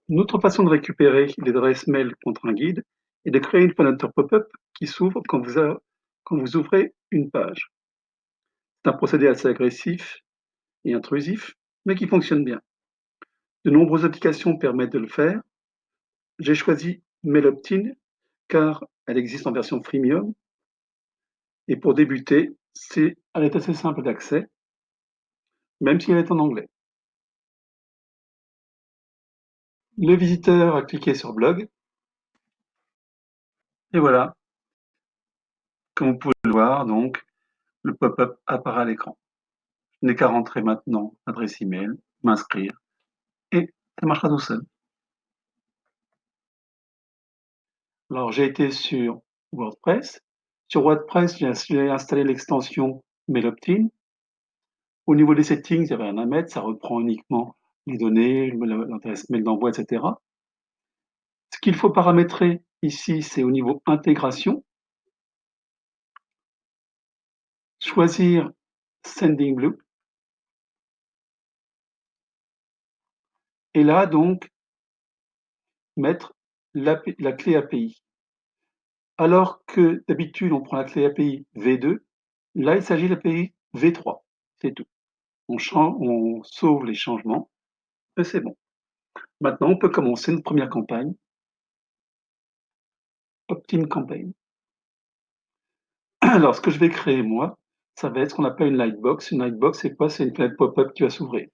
Une autre façon de récupérer les adresses mail contre un guide est de créer une fenêtre pop-up qui s'ouvre quand vous ouvrez une page. C'est un procédé assez agressif et intrusif, mais qui fonctionne bien. De nombreuses applications permettent de le faire. J'ai choisi MailOptin car elle existe en version freemium et pour débuter, elle est assez simple d'accès, même si elle est en anglais. Le visiteur a cliqué sur Blog et voilà, comme vous pouvez le voir, donc le pop-up apparaît à l'écran. Je n'ai qu'à rentrer maintenant l'adresse email, m'inscrire et ça marchera tout seul. Alors j'ai été sur WordPress. Sur WordPress, j'ai installé l'extension MailOptin. Au niveau des settings, il n'y a rien à mettre, ça reprend uniquement les données, l'adresse mail d'envoi, etc. Ce qu'il faut paramétrer ici, c'est au niveau intégration. Choisir Sending Blue. Et là, donc, mettre la clé API. Alors que d'habitude, on prend la clé API V2, là, il s'agit de l'API V3. C'est tout. On sauve les changements et c'est bon. Maintenant, on peut commencer notre première campagne, Opt-in Campaign. Alors, ce que je vais créer, moi, ça va être ce qu'on appelle une lightbox. Une lightbox, c'est quoi? C'est une fenêtre pop-up qui va s'ouvrir.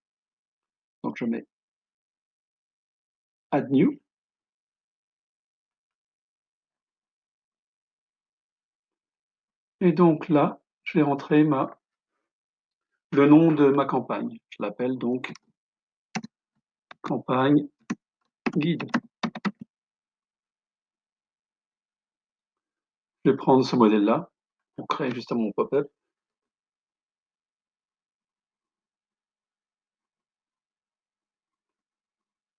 Donc, je mets Add New. Et donc là, je vais rentrer le nom de ma campagne. Je l'appelle donc campagne guide. Je vais prendre ce modèle-là pour créer justement mon pop-up.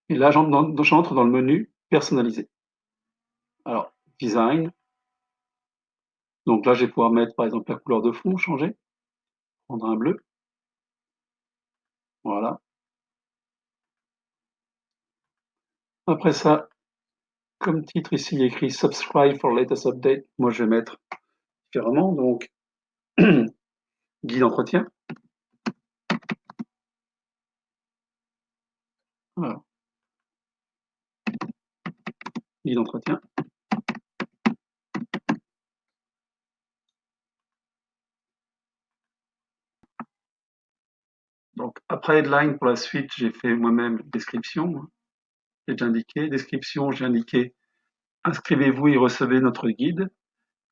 Et là, j'entre dans le menu personnalisé. Alors, design. Donc là, je vais pouvoir mettre par exemple la couleur de fond, changer, prendre un bleu. Voilà. Après ça, comme titre ici, il y a écrit Subscribe for latest update. Moi, je vais mettre différemment. Donc, guide d'entretien. Voilà. Guide d'entretien. Donc, après headline, pour la suite, j'ai fait moi-même description. J'ai déjà indiqué. Description, j'ai indiqué inscrivez-vous et recevez notre guide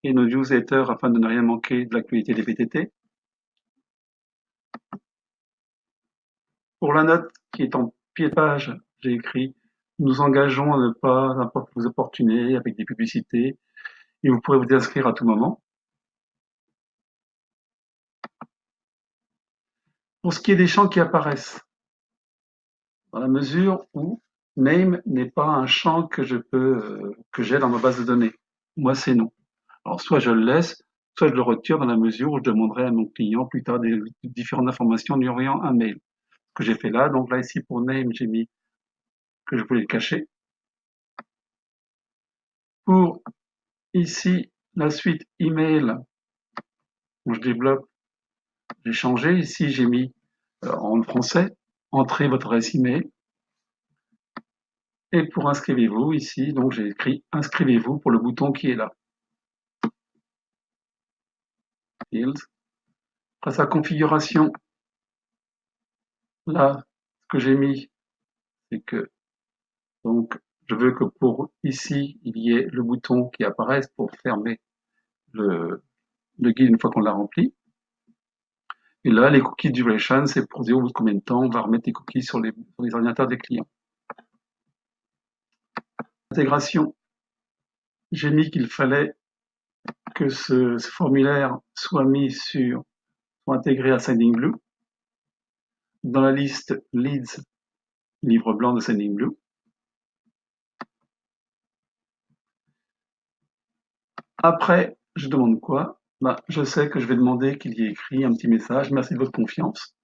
et nos newsletters afin de ne rien manquer de l'actualité des VTT. Pour la note qui est en pied de page, j'ai écrit nous engageons à ne pas vous importuner avec des publicités et vous pourrez vous inscrire à tout moment. Pour ce qui est des champs qui apparaissent, dans la mesure où name n'est pas un champ que que j'ai dans ma base de données. Moi, c'est non. Alors, soit je le laisse, soit je le retire dans la mesure où je demanderai à mon client plus tard des différentes informations en lui envoyant un mail. Ce que j'ai fait là, donc là, ici, pour name, j'ai mis que je voulais le cacher. Pour ici, la suite email, où je débloque, j'ai changé. Ici, j'ai mis en français, entrez votre adresse email. Et pour inscrivez-vous, ici, donc j'ai écrit inscrivez-vous pour le bouton qui est là. Fields. Après sa configuration, là, ce que j'ai mis, c'est que donc je veux que pour ici, il y ait le bouton qui apparaisse pour fermer le guide une fois qu'on l'a rempli. Et là, les cookies duration, c'est pour dire au bout de combien de temps on va remettre les cookies sur les ordinateurs des clients. Intégration, j'ai mis qu'il fallait que ce formulaire soit intégré à Sendinblue dans la liste Leads, livre blanc de Sendinblue. Après, je demande quoi? Je sais que je vais demander qu'il y ait écrit un petit message. Merci de votre confiance.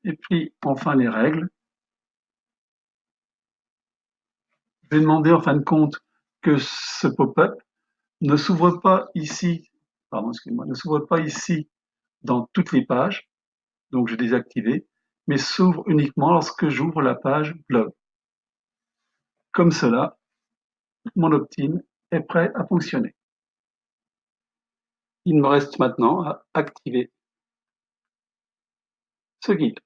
Et puis, enfin, les règles. Je vais demander en fin de compte que ce pop-up ne s'ouvre pas ici, pardon, excusez-moi, ne s'ouvre pas ici dans toutes les pages, donc j'ai désactivé, mais s'ouvre uniquement lorsque j'ouvre la page blog. Comme cela, mon opt-in est prêt à fonctionner. Il me reste maintenant à activer ce guide.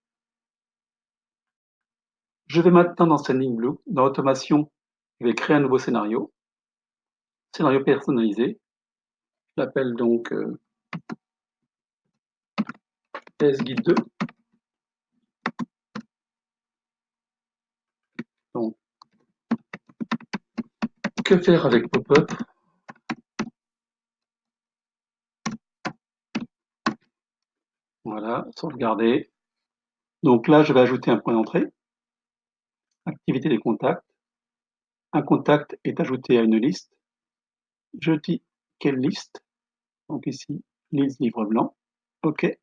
Je vais maintenant dans Sending Blue, dans Automation, je vais créer un nouveau scénario personnalisé. Je l'appelle donc PS Guide 2. Donc, que faire avec Pop-up? Voilà, sauvegarder. Donc là, je vais ajouter un point d'entrée, activité des contacts. Un contact est ajouté à une liste. Je dis quelle liste? Donc ici, liste livre blanc. OK. Et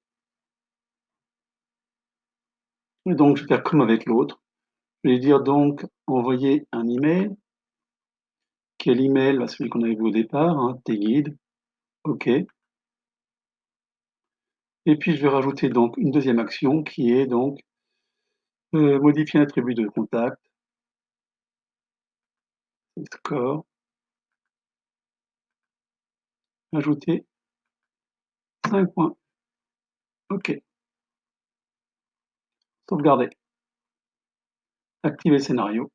donc, je vais faire comme avec l'autre. Je vais dire donc envoyer un email. Quel email? Bah, celui qu'on avait vu au départ, hein, tes guides. OK. Et puis, je vais rajouter donc une deuxième action qui est donc modifier l'attribut de contact, score, ajouter 5 points. OK. Sauvegarder. Activer le scénario.